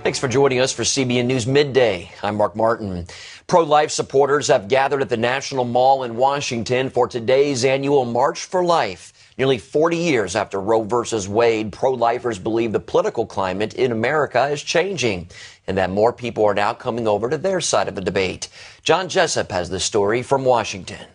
Thanks for joining us for CBN News Midday. I'm Mark Martin. Pro-life supporters have gathered at the National Mall in Washington for today's annual March for Life. Nearly 40 years after Roe v. Wade, pro-lifers believe the political climate in America is changing and that more people are now coming over to their side of the debate. John Jessup has the story from Washington.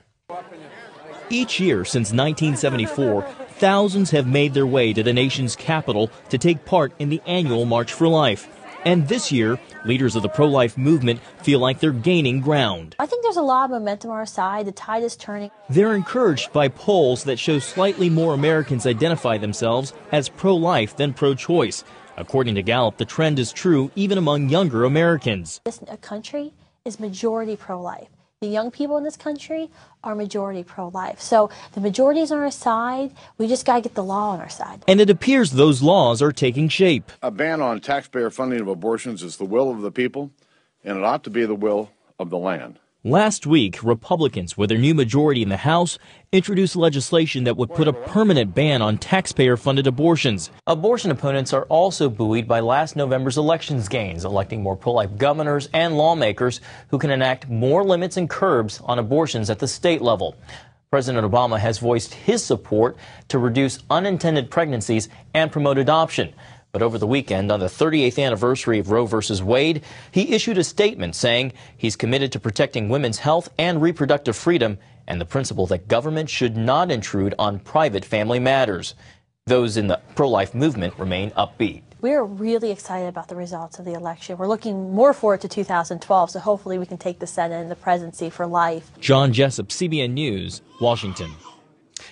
Each year since 1974, thousands have made their way to the nation's capital to take part in the annual March for Life. And this year, leaders of the pro-life movement feel like they're gaining ground. I think there's a lot of momentum on our side. The tide is turning. They're encouraged by polls that show slightly more Americans identify themselves as pro-life than pro-choice. According to Gallup, the trend is true even among younger Americans. This country is majority pro-life. The young people in this country are majority pro-life. So the majority is on our side. We just got to get the law on our side. And it appears those laws are taking shape. A ban on taxpayer funding of abortions is the will of the people, and it ought to be the will of the land. Last week, Republicans, with their new majority in the House, introduced legislation that would put a permanent ban on taxpayer-funded abortions. Abortion opponents are also buoyed by last November's elections gains, electing more pro-life governors and lawmakers who can enact more limits and curbs on abortions at the state level. President Obama has voiced his support to reduce unintended pregnancies and promote adoption. But over the weekend, on the 38th anniversary of Roe v. Wade, he issued a statement saying he's committed to protecting women's health and reproductive freedom and the principle that government should not intrude on private family matters. Those in the pro-life movement remain upbeat. We're really excited about the results of the election. We're looking more forward to 2012, so hopefully we can take the Senate and the presidency for life. John Jessup, CBN News, Washington.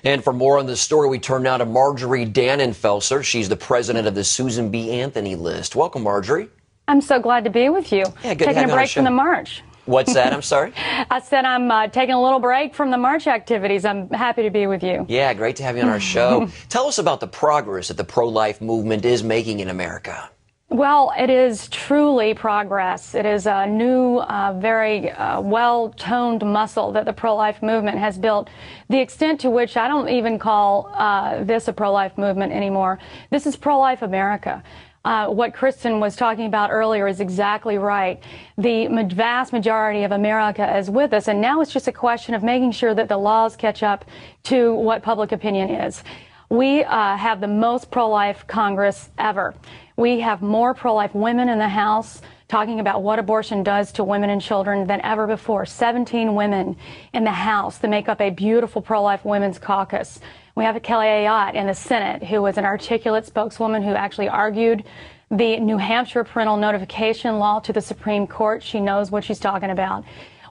And for more on this story, we turn now to Marjorie Dannenfelser. She's the president of the Susan B. Anthony List. Welcome, Marjorie. I'm so glad to be with you. Yeah, good to have taking you a break from the march. What's that? I'm sorry? I said I'm taking a little break from the march activities. I'm happy to be with you. Yeah, great to have you on our show. Tell us about the progress that the pro-life movement is making in America. Well, it is truly progress. It is a new, very well-toned muscle that the pro-life movement has built, the extent to which I don't even call this a pro-life movement anymore. This is pro-life America. What Kristen was talking about earlier is exactly right. The vast majority of America is with us, and now it's just a question of making sure that the laws catch up to what public opinion is. We have the most pro-life Congress ever. We have more pro-life women in the House talking about what abortion does to women and children than ever before. 17 women in the House that make up a beautiful pro-life women's caucus. We have Kelly Ayotte in the Senate, who was an articulate spokeswoman who actually argued the New Hampshire parental notification law to the Supreme Court. She knows what she's talking about.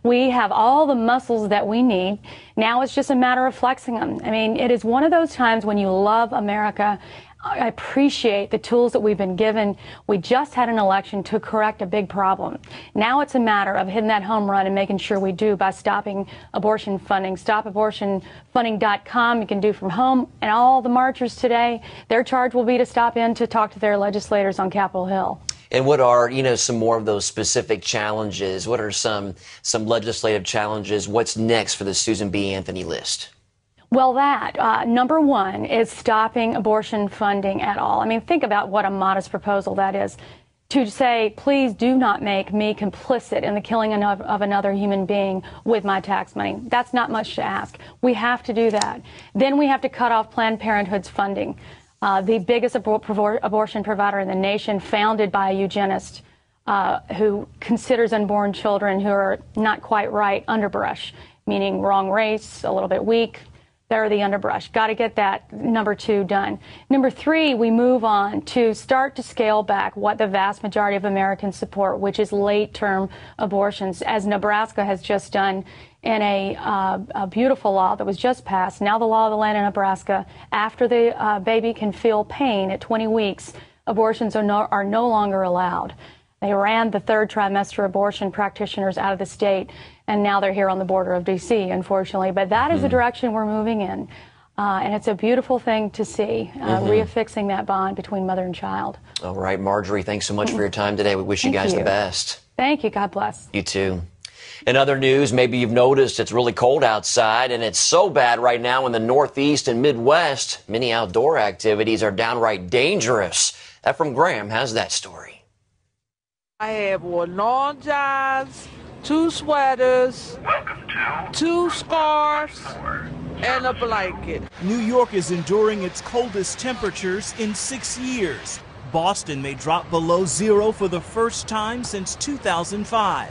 We have all the muscles that we need. Now it's just a matter of flexing them. I mean, it is one of those times when you love America. I appreciate the tools that we've been given. We just had an election to correct a big problem. Now it's a matter of hitting that home run and making sure we do by stopping abortion funding. StopAbortionFunding.com you can do from home. And all the marchers today, their charge will be to stop in to talk to their legislators on Capitol Hill. And what are, some more of those specific challenges? What are some legislative challenges? What's next for the Susan B. Anthony List? Well, number one is stopping abortion funding at all. I mean, think about what a modest proposal that is. To say, please do not make me complicit in the killing of another human being with my tax money. That's not much to ask. We have to do that. Then we have to cut off Planned Parenthood's funding. The biggest abortion provider in the nation, founded by a eugenist who considers unborn children who are not quite right underbrush, meaning wrong race, a little bit weak. They're the underbrush. Got to get that number two done. Number three, we move on to start to scale back what the vast majority of Americans support, which is late-term abortions, as Nebraska has just done in a beautiful law that was just passed. Now the law of the land in Nebraska, after the baby can feel pain at 20 weeks, abortions are no longer allowed. They ran the third trimester abortion practitioners out of the state, and now they're here on the border of D.C., unfortunately. But that is the direction we're moving in. And it's a beautiful thing to see, reaffixing that bond between mother and child. All right, Marjorie, thanks so much for your time today. We wish you guys the best. Thank you. God bless. You too. In other news, maybe you've noticed it's really cold outside, and it's so bad right now in the Northeast and Midwest. Many outdoor activities are downright dangerous. Ephraim Graham has that story. I have worn long johns, 2 sweaters, 2 scarves, and a blanket. New York is enduring its coldest temperatures in 6 years. Boston may drop below zero for the first time since 2005.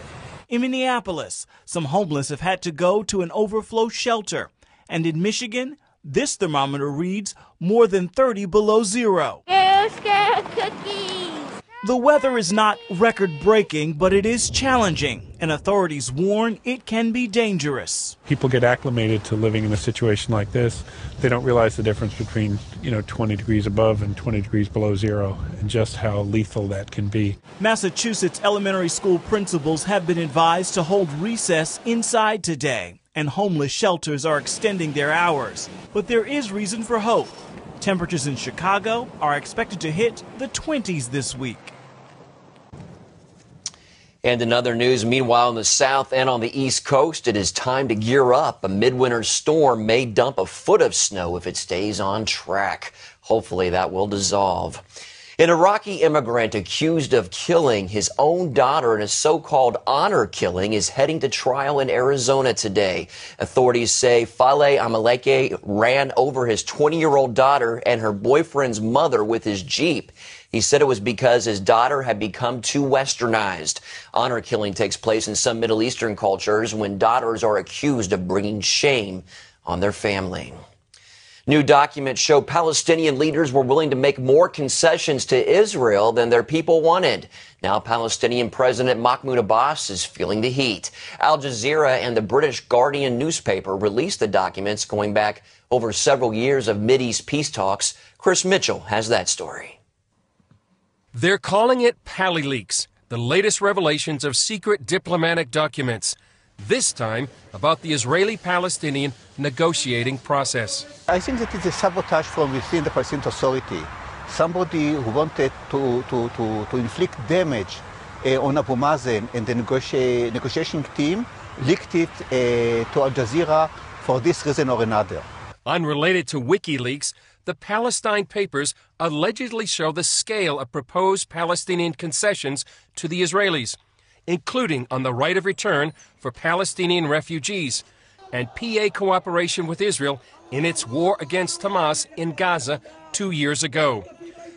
In Minneapolis, some homeless have had to go to an overflow shelter. And in Michigan, this thermometer reads more than 30 below zero. Cookies. The weather is not record-breaking, but it is challenging, and authorities warn it can be dangerous. People get acclimated to living in a situation like this. They don't realize the difference between, 20 degrees above and 20 degrees below zero, and just how lethal that can be. Massachusetts elementary school principals have been advised to hold recess inside today, and homeless shelters are extending their hours. But there is reason for hope. Temperatures in Chicago are expected to hit the 20s this week. And in other news, meanwhile, in the south and on the east coast, it is time to gear up. A midwinter storm may dump a foot of snow if it stays on track. Hopefully that will dissolve. An Iraqi immigrant accused of killing his own daughter in a so-called honor killing is heading to trial in Arizona today. Authorities say Faleh Amaleke ran over his 20-year-old daughter and her boyfriend's mother with his Jeep. He said it was because his daughter had become too westernized. Honor killing takes place in some Middle Eastern cultures when daughters are accused of bringing shame on their family. New documents show Palestinian leaders were willing to make more concessions to Israel than their people wanted. Now Palestinian President Mahmoud Abbas is feeling the heat. Al Jazeera and the British Guardian newspaper released the documents going back over several years of Mideast peace talks. Chris Mitchell has that story. They're calling it Pally Leaks, the latest revelations of secret diplomatic documents. This time about the Israeli-Palestinian negotiating process. I think that it's a sabotage from within the Palestinian Authority. Somebody who wanted to inflict damage on Abu Mazen and the negotiation team leaked it to Al Jazeera for this reason or another. Unrelated to WikiLeaks, the Palestine Papers allegedly show the scale of proposed Palestinian concessions to the Israelis, including on the right of return for Palestinian refugees and PA cooperation with Israel in its war against Hamas in Gaza 2 years ago.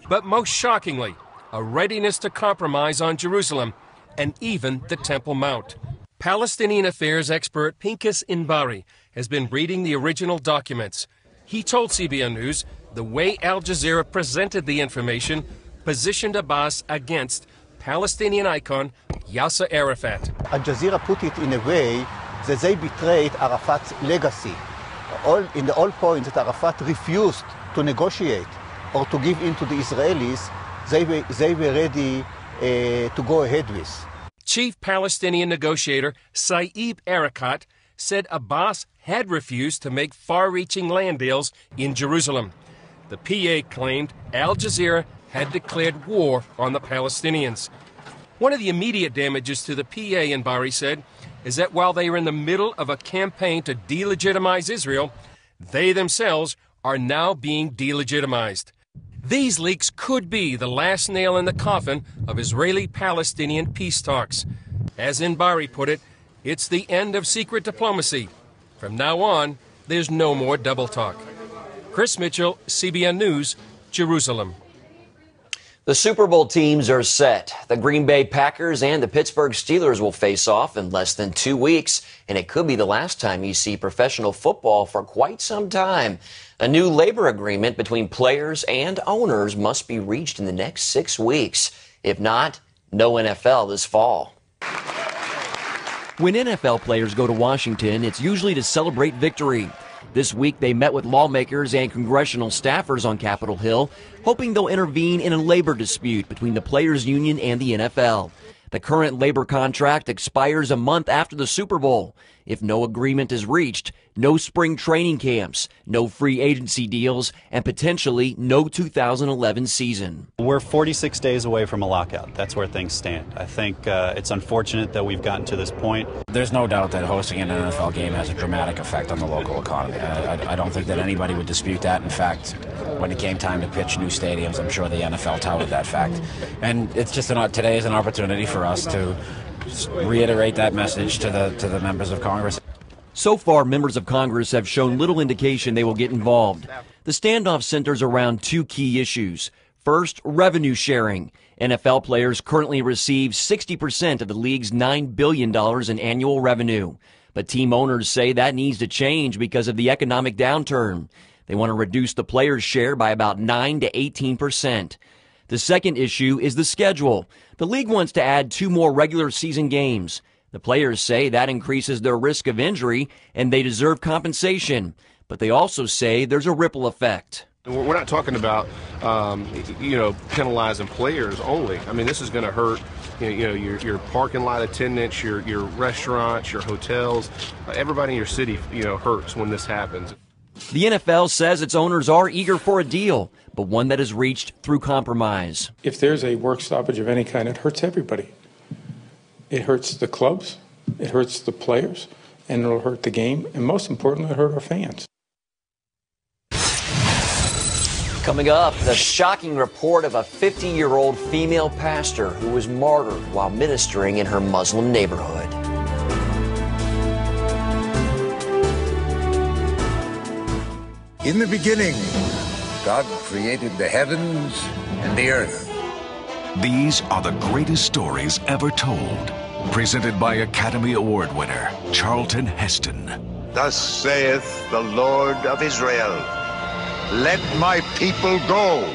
But most shockingly, a readiness to compromise on Jerusalem and even the Temple Mount. Palestinian affairs expert Pinchas Inbari has been reading the original documents. He told CBN News the way Al Jazeera presented the information positioned Abbas against Palestinian icon Yasser Arafat. Al Jazeera put it in a way that they betrayed Arafat's legacy. In all points that Arafat refused to negotiate or to give in to the Israelis, they were ready to go ahead with. Chief Palestinian negotiator Saeb Erekat said Abbas had refused to make far-reaching land deals in Jerusalem. The PA claimed Al Jazeera had declared war on the Palestinians. One of the immediate damages to the PA, Inbari said, is that while they are in the middle of a campaign to delegitimize Israel, they themselves are now being delegitimized. These leaks could be the last nail in the coffin of Israeli-Palestinian peace talks. As Inbari put it, it's the end of secret diplomacy. From now on, there's no more double talk. Chris Mitchell, CBN News, Jerusalem. The Super Bowl teams are set. The Green Bay Packers and the Pittsburgh Steelers will face off in less than 2 weeks, and it could be the last time you see professional football for quite some time. A new labor agreement between players and owners must be reached in the next 6 weeks. If not, no NFL this fall. When NFL players go to Washington, it's usually to celebrate victory. This week, they met with lawmakers and congressional staffers on Capitol Hill, hoping they'll intervene in a labor dispute between the players' union and the NFL. The current labor contract expires a month after the Super Bowl. If no agreement is reached, no spring training camps, no free agency deals, and potentially no 2011 season. We're 46 days away from a lockout. That's where things stand. I think it's unfortunate that we've gotten to this point. There's no doubt that hosting an NFL game has a dramatic effect on the local economy. I don't think that anybody would dispute that. In fact, when it came time to pitch new stadiums. I'm sure the NFL touted that fact. And it's just today is an opportunity for us to reiterate that message to the members of Congress. So far, members of Congress have shown little indication they will get involved. The standoff centers around two key issues. First, revenue sharing. NFL players currently receive 60% of the league's $9 billion in annual revenue. But team owners say that needs to change because of the economic downturn. They want to reduce the players' share by about 9 to 18%. The second issue is the schedule. The league wants to add 2 more regular season games. The players say that increases their risk of injury and they deserve compensation. But they also say there's a ripple effect. We're not talking about, penalizing players only. I mean, this is going to hurt, your parking lot attendants, your restaurants, your hotels. Everybody in your city, hurts when this happens. The NFL says its owners are eager for a deal, but one that is reached through compromise. If there's a work stoppage of any kind, it hurts everybody. It hurts the clubs, it hurts the players, and it'll hurt the game, and most importantly, it'll hurt our fans. Coming up, the shocking report of a 50-year-old female pastor who was martyred while ministering in her Muslim neighborhood. In the beginning, God created the heavens and the earth. These are the greatest stories ever told. Presented by Academy Award winner Charlton Heston. Thus saith the Lord of Israel, let my people go.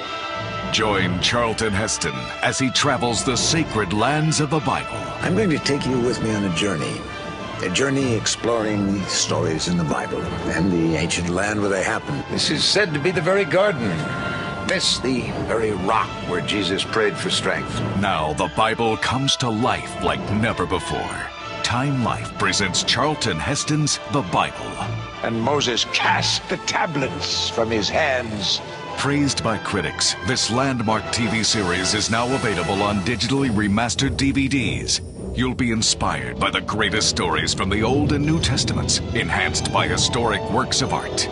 Join Charlton Heston as he travels the sacred lands of the Bible. I'm going to take you with me on a journey exploring the stories in the Bible and the ancient land where they happened. This is said to be the very garden. This, the very rock where Jesus prayed for strength. Now the Bible comes to life like never before. Time Life presents Charlton Heston's The Bible. And Moses cast the tablets from his hands. Praised by critics, this landmark TV series is now available on digitally remastered DVDs. You'll be inspired by the greatest stories from the Old and New Testaments, enhanced by historic works of art.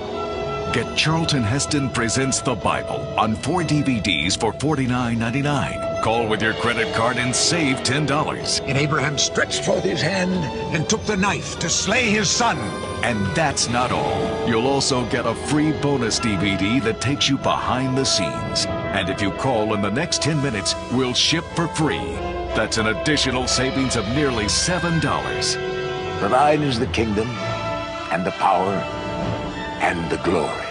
Get Charlton Heston Presents the Bible on 4 DVDs for $49.99. Call with your credit card and save $10. And Abraham stretched forth his hand and took the knife to slay his son. And that's not all. You'll also get a free bonus DVD that takes you behind the scenes. And if you call in the next 10 minutes, we'll ship for free. That's an additional savings of nearly $7. For thine is the kingdom and the power and the glory,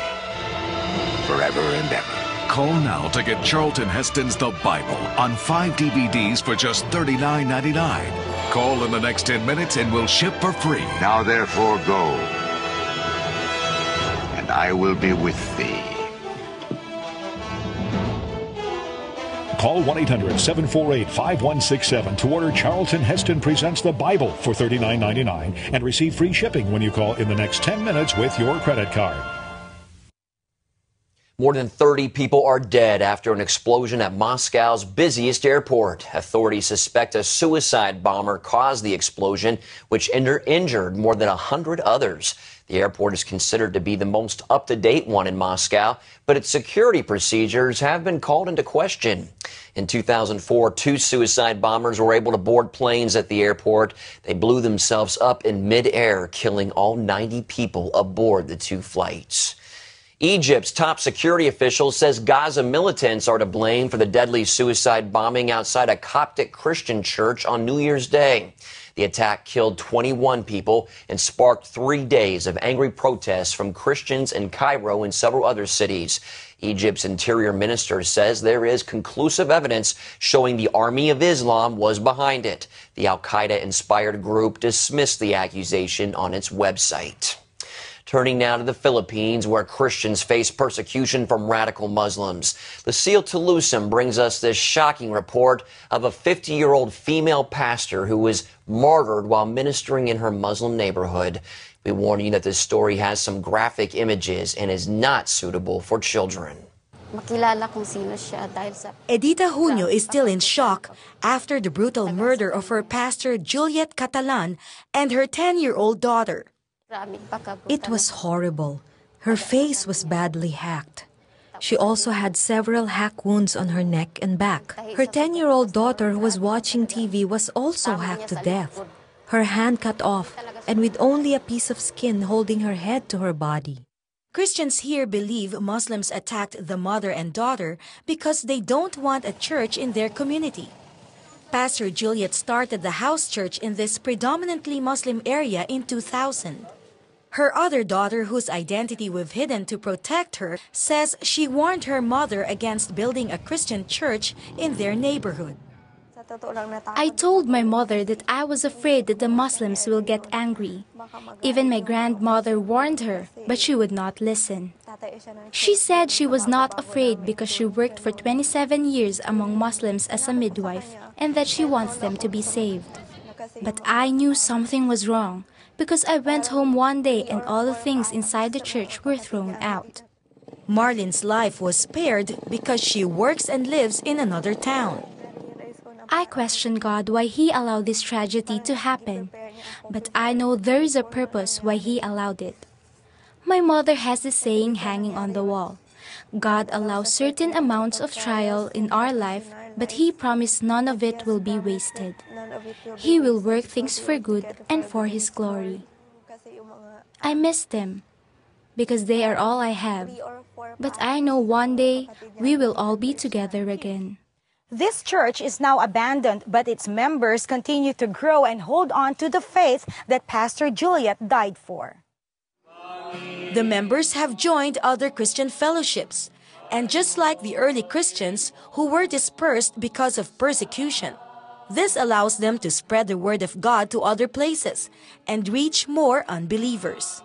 forever and ever. Call now to get Charlton Heston's The Bible on 5 DVDs for just $39.99. Call in the next 10 minutes and we'll ship for free. Now therefore go, and I will be with thee. Call 1-800-748-5167 to order Charlton Heston Presents the Bible for $39.99 and receive free shipping when you call in the next 10 minutes with your credit card. More than 30 people are dead after an explosion at Moscow's busiest airport. Authorities suspect a suicide bomber caused the explosion, which injured more than 100 others. The airport is considered to be the most up-to-date one in Moscow, but its security procedures have been called into question. In 2004, 2 suicide bombers were able to board planes at the airport. They blew themselves up in midair, killing all 90 people aboard the 2 flights. Egypt's top security official says Gaza militants are to blame for the deadly suicide bombing outside a Coptic Christian church on New Year's Day. The attack killed 21 people and sparked 3 days of angry protests from Christians in Cairo and several other cities. Egypt's interior minister says there is conclusive evidence showing the Army of Islam was behind it. The al-Qaeda-inspired group dismissed the accusation on its website. Turning now to the Philippines, where Christians face persecution from radical Muslims. Lucille Toulousem brings us this shocking report of a 50-year-old female pastor who was martyred while ministering in her Muslim neighborhood. We warn you that this story has some graphic images and is not suitable for children. Edita Junio is still in shock after the brutal murder of her pastor Juliet Catalan and her 10-year-old daughter. It was horrible. Her face was badly hacked. She also had several hack wounds on her neck and back. Her 10-year-old daughter who was watching TV was also hacked to death. Her hand cut off, and with only a piece of skin holding her head to her body. Christians here believe Muslims attacked the mother and daughter because they don't want a church in their community. Pastor Juliet started the house church in this predominantly Muslim area in 2000. Her other daughter, whose identity we've hidden to protect her, says she warned her mother against building a Christian church in their neighborhood. I told my mother that I was afraid that the Muslims will get angry. Even my grandmother warned her, but she would not listen. She said she was not afraid because she worked for 27 years among Muslims as a midwife and that she wants them to be saved. But I knew something was wrong because I went home one day and all the things inside the church were thrown out. Marlene's life was spared because she works and lives in another town. I questioned God why He allowed this tragedy to happen, but I know there is a purpose why He allowed it. My mother has this saying hanging on the wall: God allows certain amounts of trial in our life, but He promised none of it will be wasted. He will work things for good and for His glory. I miss them because they are all I have, but I know one day we will all be together again. This church is now abandoned, but its members continue to grow and hold on to the faith that Pastor Juliet died for. The members have joined other Christian fellowships, and just like the early Christians who were dispersed because of persecution, this allows them to spread the word of God to other places and reach more unbelievers.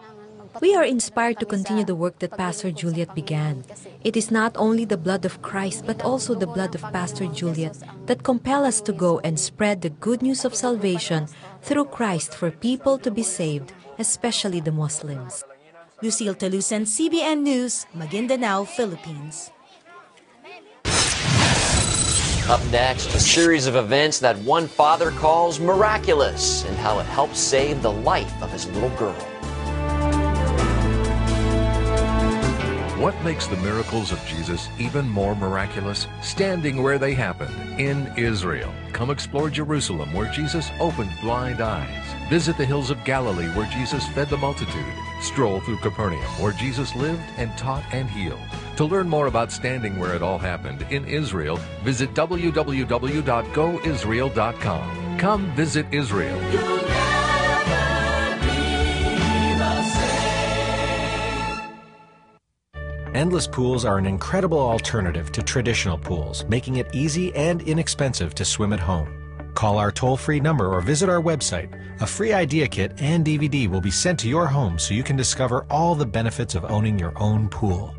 We are inspired to continue the work that Pastor Juliet began. It is not only the blood of Christ, but also the blood of Pastor Juliet that compel us to go and spread the good news of salvation through Christ for people to be saved, especially the Muslims. Lucille Talusan, CBN News, Maguindanao, Philippines. Up next, a series of events that one father calls miraculous and how it helped save the life of his little girl. What makes the miracles of Jesus even more miraculous? Standing where they happened, in Israel. Come explore Jerusalem, where Jesus opened blind eyes. Visit the hills of Galilee, where Jesus fed the multitude. Stroll through Capernaum, where Jesus lived and taught and healed. To learn more about standing where it all happened in Israel, visit www.goisrael.com. Come visit Israel. Endless pools are an incredible alternative to traditional pools, making it easy and inexpensive to swim at home. Call our toll-free number or visit our website. A free idea kit and DVD will be sent to your home so you can discover all the benefits of owning your own pool.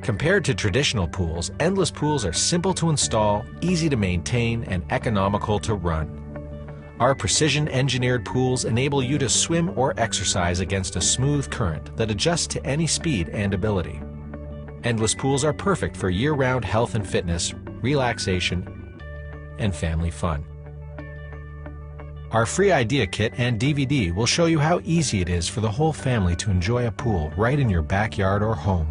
Compared to traditional pools, endless pools are simple to install, easy to maintain, and economical to run. Our precision-engineered pools enable you to swim or exercise against a smooth current that adjusts to any speed and ability. Endless pools are perfect for year-round health and fitness, relaxation, and family fun. Our free idea kit and DVD will show you how easy it is for the whole family to enjoy a pool right in your backyard or home.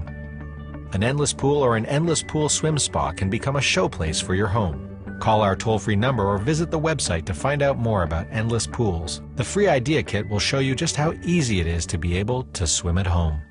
An endless pool or an endless pool swim spa can become a showplace for your home. Call our toll-free number or visit the website to find out more about endless pools. The free idea kit will show you just how easy it is to be able to swim at home.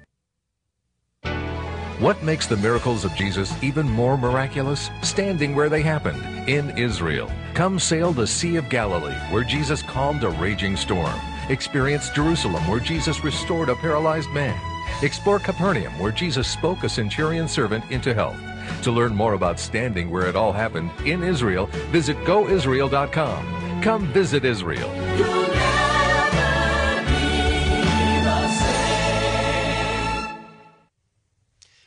What makes the miracles of Jesus even more miraculous? Standing where they happened, in Israel. Come sail the Sea of Galilee, where Jesus calmed a raging storm. Experience Jerusalem, where Jesus restored a paralyzed man. Explore Capernaum, where Jesus spoke a centurion servant into health. To learn more about standing where it all happened in Israel, visit goisrael.com. Come visit Israel.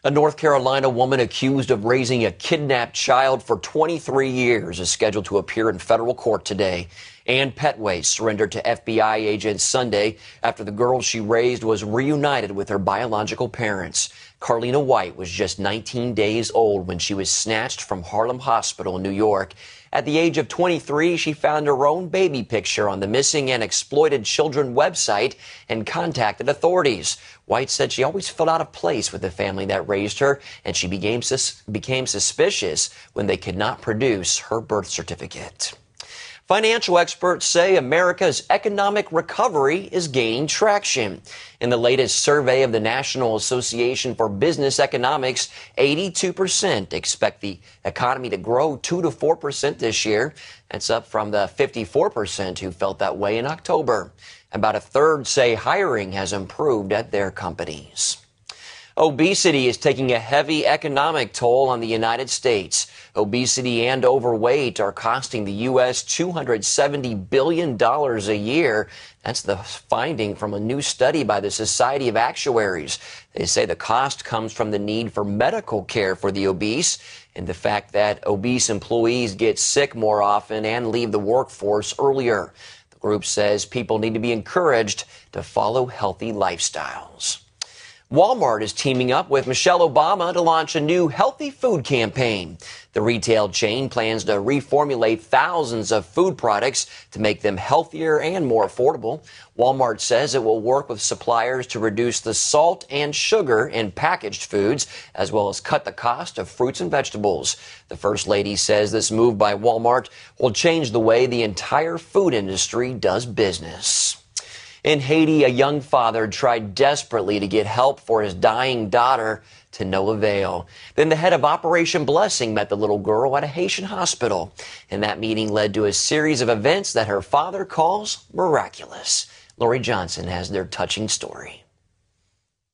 A North Carolina woman accused of raising a kidnapped child for 23 years is scheduled to appear in federal court today. Ann Petway surrendered to FBI agents Sunday after the girl she raised was reunited with her biological parents. Carlina White was just 19 days old when she was snatched from Harlem Hospital in New York. At the age of 23, she found her own baby picture on the Missing and Exploited Children website and contacted authorities. White said she always felt out of place with the family that raised her, and she became suspicious when they could not produce her birth certificate. Financial experts say America's economic recovery is gaining traction. In the latest survey of the National Association for Business Economics, 82% expect the economy to grow 2 to 4% this year. That's up from the 54% who felt that way in October. About a third say hiring has improved at their companies. Obesity is taking a heavy economic toll on the United States. Obesity and overweight are costing the U.S. $270 billion a year. That's the finding from a new study by the Society of Actuaries. They say the cost comes from the need for medical care for the obese and the fact that obese employees get sick more often and leave the workforce earlier. The group says people need to be encouraged to follow healthy lifestyles. Walmart is teaming up with Michelle Obama to launch a new healthy food campaign. The retail chain plans to reformulate thousands of food products to make them healthier and more affordable. Walmart says it will work with suppliers to reduce the salt and sugar in packaged foods, as well as cut the cost of fruits and vegetables. The First Lady says this move by Walmart will change the way the entire food industry does business. In Haiti, a young father tried desperately to get help for his dying daughter, to no avail. Then the head of Operation Blessing met the little girl at a Haitian hospital, and that meeting led to a series of events that her father calls miraculous. Lori Johnson has their touching story.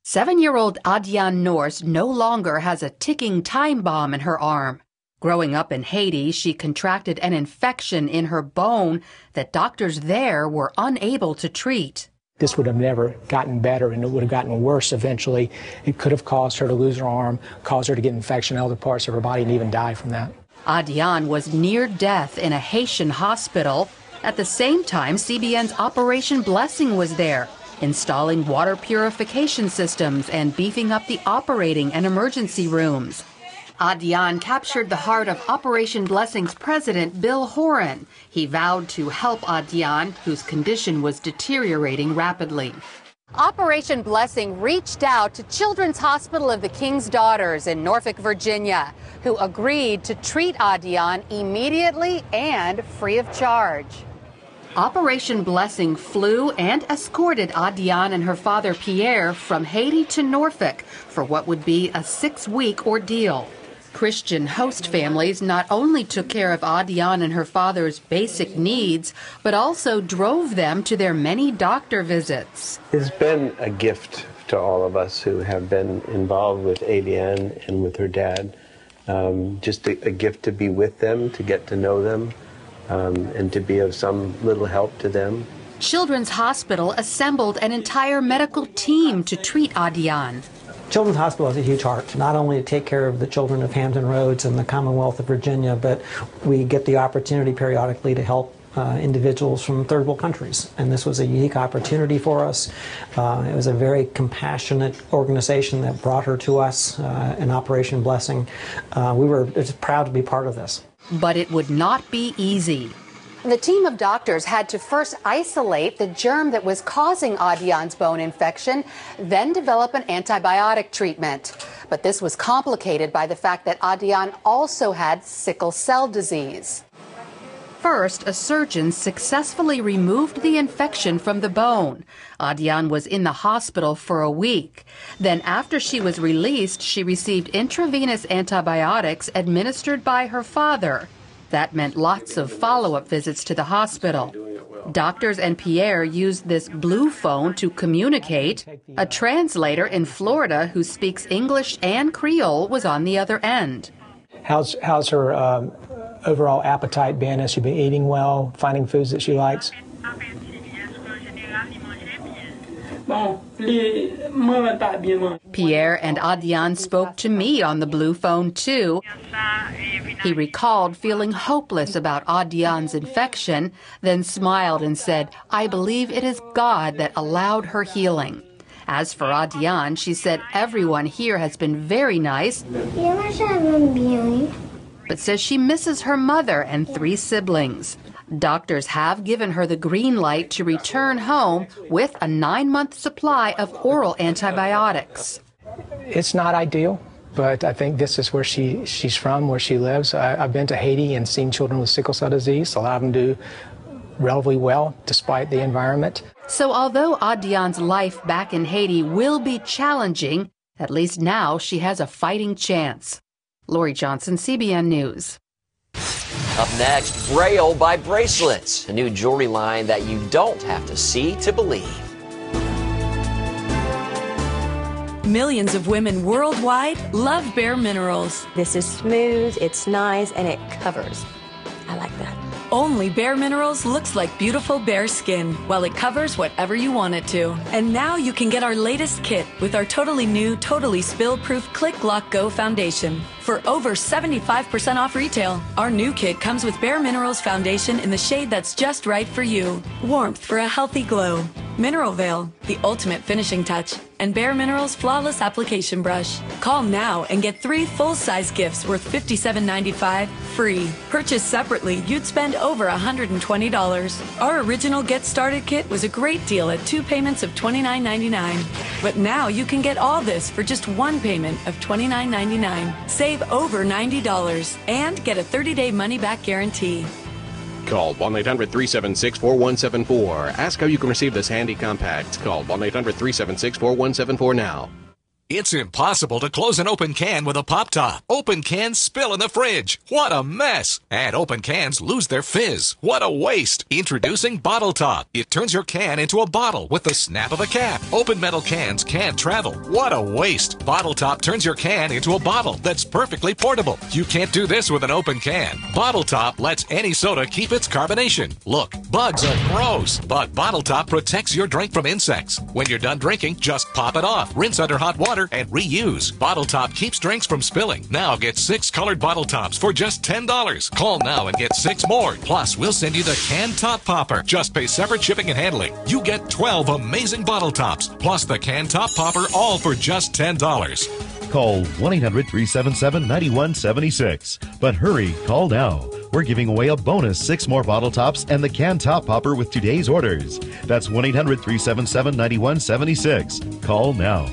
7-year-old Adiane Norse no longer has a ticking time bomb in her arm. Growing up in Haiti, she contracted an infection in her bone that doctors there were unable to treat. This would have never gotten better, and it would have gotten worse eventually. It could have caused her to lose her arm, caused her to get infection in other parts of her body, and even die from that. Adiane was near death in a Haitian hospital. At the same time, CBN's Operation Blessing was there, installing water purification systems and beefing up the operating and emergency rooms. Adiane captured the heart of Operation Blessing's president, Bill Horan. He vowed to help Adiane, whose condition was deteriorating rapidly. Operation Blessing reached out to Children's Hospital of the King's Daughters in Norfolk, Virginia, who agreed to treat Adiane immediately and free of charge. Operation Blessing flew and escorted Adiane and her father Pierre from Haiti to Norfolk for what would be a 6-week ordeal. Christian host families not only took care of Adiane and her father's basic needs, but also drove them to their many doctor visits. It's been a gift to all of us who have been involved with Adiane and with her dad. Just a gift to be with them, to get to know them, and to be of some little help to them. Children's Hospital assembled an entire medical team to treat Adiane. Children's Hospital has a huge heart, not only to take care of the children of Hampton Roads and the Commonwealth of Virginia, but we get the opportunity periodically to help individuals from third world countries. And this was a unique opportunity for us. It was a very compassionate organization that brought her to us in Operation Blessing. We were just proud to be part of this. But it would not be easy. The team of doctors had to first isolate the germ that was causing Adiane's bone infection, then develop an antibiotic treatment. But this was complicated by the fact that Adiane also had sickle cell disease. First, a surgeon successfully removed the infection from the bone. Adiane was in the hospital for a week. Then after she was released, she received intravenous antibiotics administered by her father. That meant lots of follow-up visits to the hospital. Doctors and Pierre used this blue phone to communicate. A translator in Florida who speaks English and Creole was on the other end. How's her overall appetite been? Has she been eating well, finding foods that she likes? Pierre and Adian spoke to me on the blue phone too. He recalled feeling hopeless about Adian's infection, then smiled and said, "I believe it is God that allowed her healing." As for Adian, she said everyone here has been very nice, but says she misses her mother and 3 siblings. Doctors have given her the green light to return home with a 9-month supply of oral antibiotics. It's not ideal, but I think this is where she's from, where she lives. I've been to Haiti and seen children with sickle cell disease. A lot of them do relatively well despite the environment. So although Adian's life back in Haiti will be challenging, at least now she has a fighting chance. Lori Johnson, CBN News. Up next, Braille by Bracelets, a new jewelry line that you don't have to see to believe. Millions of women worldwide love Bare Minerals. This is smooth, it's nice, and it covers. I like that. Only Bare Minerals looks like beautiful bare skin, while it covers whatever you want it to. And now you can get our latest kit with our totally new, totally spill-proof Click Lock Go foundation. For over 75% off retail, our new kit comes with Bare Minerals foundation in the shade that's just right for you. Warmth for a healthy glow. Mineral Veil, the ultimate finishing touch, and Bare Minerals Flawless Application Brush. Call now and get 3 full-size gifts worth $57.95 free. Purchased separately, you'd spend over $120. Our original Get Started kit was a great deal at 2 payments of $29.99. But now you can get all this for just 1 payment of $29.99. Save over $90 and get a 30-day money-back guarantee. Call 1-800-376-4174. Ask how you can receive this handy compact. Call 1-800-376-4174 now. It's impossible to close an open can with a pop top. Open cans spill in the fridge. What a mess. And open cans lose their fizz. What a waste. Introducing Bottle Top. It turns your can into a bottle with the snap of a cap. Open metal cans can't travel. What a waste. Bottle Top turns your can into a bottle that's perfectly portable. You can't do this with an open can. Bottle Top lets any soda keep its carbonation. Look, bugs are gross, but Bottle Top protects your drink from insects. When you're done drinking, just pop it off. Rinse under hot water and reuse. Bottle Top keeps drinks from spilling. Now get 6 colored Bottle Tops for just $10. Call now and get 6 more. Plus, we'll send you the Can Top Popper. Just pay separate shipping and handling. You get 12 amazing Bottle Tops, plus the Can Top Popper, all for just $10. Call 1-800-377-9176. But hurry, call now. We're giving away a bonus 6 more Bottle Tops and the Can Top Popper with today's orders. That's 1-800-377-9176. Call now.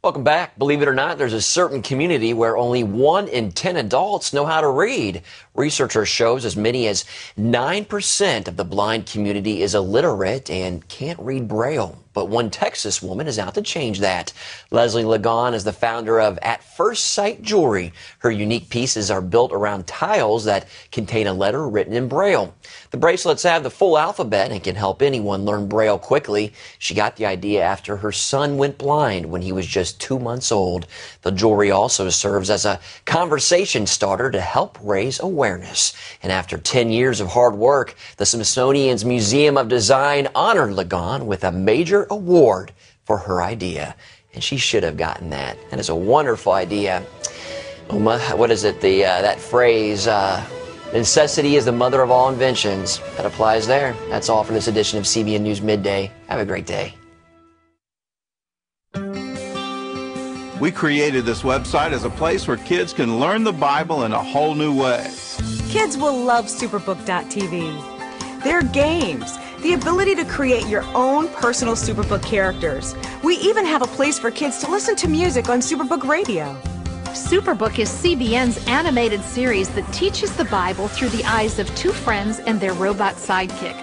Welcome back. Believe it or not, there's a certain community where only 1 in 10 adults know how to read. Researchers shows as many as 9% of the blind community is illiterate and can't read Braille. But one Texas woman is out to change that. Leslie Lagon is the founder of At First Sight Jewelry. Her unique pieces are built around tiles that contain a letter written in Braille. The bracelets have the full alphabet and can help anyone learn Braille quickly. She got the idea after her son went blind when he was just 2 months old. The jewelry also serves as a conversation starter to help raise awareness. And after 10 years of hard work, the Smithsonian's Museum of Design honored Lagon with a major award for her idea. And she should have gotten that. That is a wonderful idea. What is it? That phrase, necessity is the mother of all inventions. That applies there. That's all for this edition of CBN News Midday. Have a great day. We created this website as a place where kids can learn the Bible in a whole new way. Kids will love Superbook.tv. Their games, the ability to create your own personal Superbook characters. We even have a place for kids to listen to music on Superbook Radio. Superbook is CBN's animated series that teaches the Bible through the eyes of 2 friends and their robot sidekick.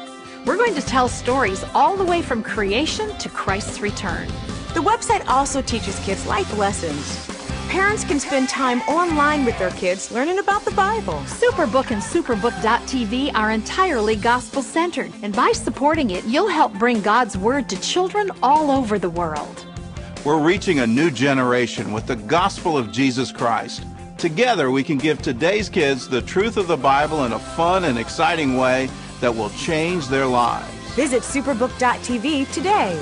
We're going to tell stories all the way from creation to Christ's return. The website also teaches kids life lessons. Parents can spend time online with their kids learning about the Bible. Superbook and Superbook.tv are entirely gospel-centered, and by supporting it, you'll help bring God's Word to children all over the world. We're reaching a new generation with the gospel of Jesus Christ. Together, we can give today's kids the truth of the Bible in a fun and exciting way that will change their lives. Visit Superbook.tv today.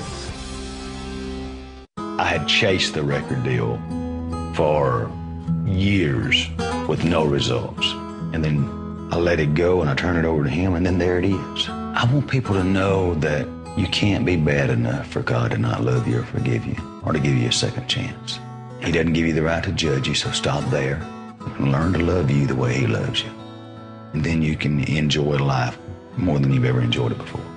I had chased the record deal for years with no results. And then I let it go and I turned it over to him, and then there it is. I want people to know that you can't be bad enough for God to not love you or forgive you or to give you a second chance. He doesn't give you the right to judge you, so stop there and learn to love you the way he loves you. And then you can enjoy life more than you've ever enjoyed it before.